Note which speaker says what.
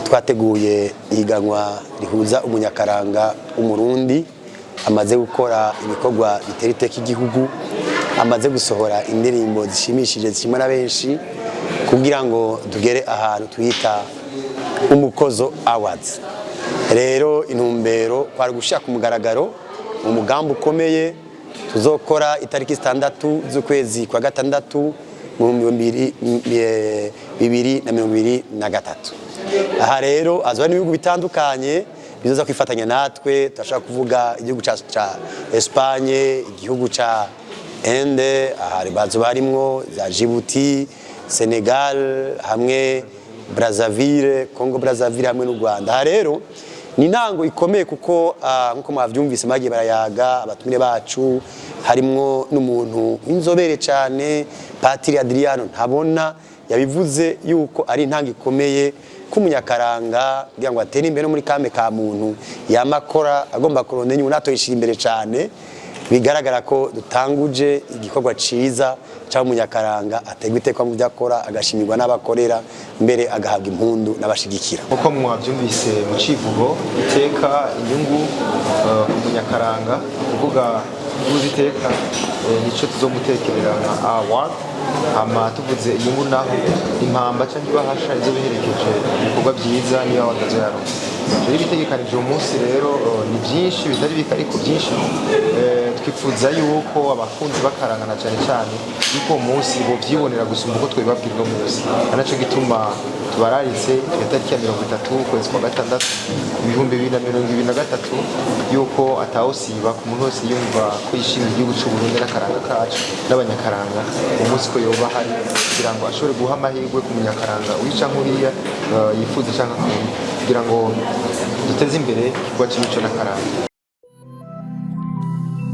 Speaker 1: Twateguye ihiganwa rihuza umunyakaranga w'umurundi amaze gukora ibikorwa bitera iteka igihugu, amaze gusohora indirimbo zishimishije zishimwa na benshi kugira ngo tugere ahantu twita Umukozo Awards. Rero intumbero kwari gushaka umugaragaro umugambi ukomeye tuzokora itariki 6 z'ukwezi kwa gatandatu mu 2023. Aha rero azwa n'ibihugu bitandukanye bizoza kwifatanya natwe, turashaka kuvuga igihugu ca Espagne, igihugu ca Inde, ahari bazo barimwo za Djibouti, Senegal, hamwe Brazzaville, Congo Brazzaville hamwe n'u Rwanda. Aha rero ni nango ikomeye kuko nkuko mwavyumvise magiye barayaga abatumire bacu harimwo n'umuntu w'inzobere cyane Patiri Adriano Ntabona yabivuze yuko ari intanga ikomeye kumunyakaranga kugira ngo atere imbere muri kame ka muntu yamakora agomba kurondenya unatoyishira imbere cyane. Bigaragara ko dutanguje igikorwa ciza cy'umunyakaranga ategwa itekwa mu byakora agashimirwa n'abakorera mbere agahabwa impundu n'abashigikira.
Speaker 2: Uko mwabyumvise mu civugo iteka inyungu umunyakaranga kuvuga uziteka nico tuzomutekerera nka award. Ama tuvuze inyungu naho impamba cyangwa ibahasha izo biherekeje ibikorwa byiza niyo wadazo yaronse. Rero bitegekanije umunsi rero ni byinshi bitari bikariko byinshi twifuza yuko abakunzi bakarangana cyane cyane yuko umunsi bo byibonera gusumba uko twebabwira no munsi. Anaco gituma tubararitse itariki ya 30 kwezi kwa gatandatu 2023 yuko atawusiba ku muntu wese yumva kwishimira igihugu cy'u Burundi n'akaranga kacu n'abanyakaranga umunsi ko yoba hari kugira ngo ashobore guha amahirwe ku munyakaranga wica nkuriya yifuza cyangwa kugira ngo duteze imbere ikigo cy'imico n'akaranga.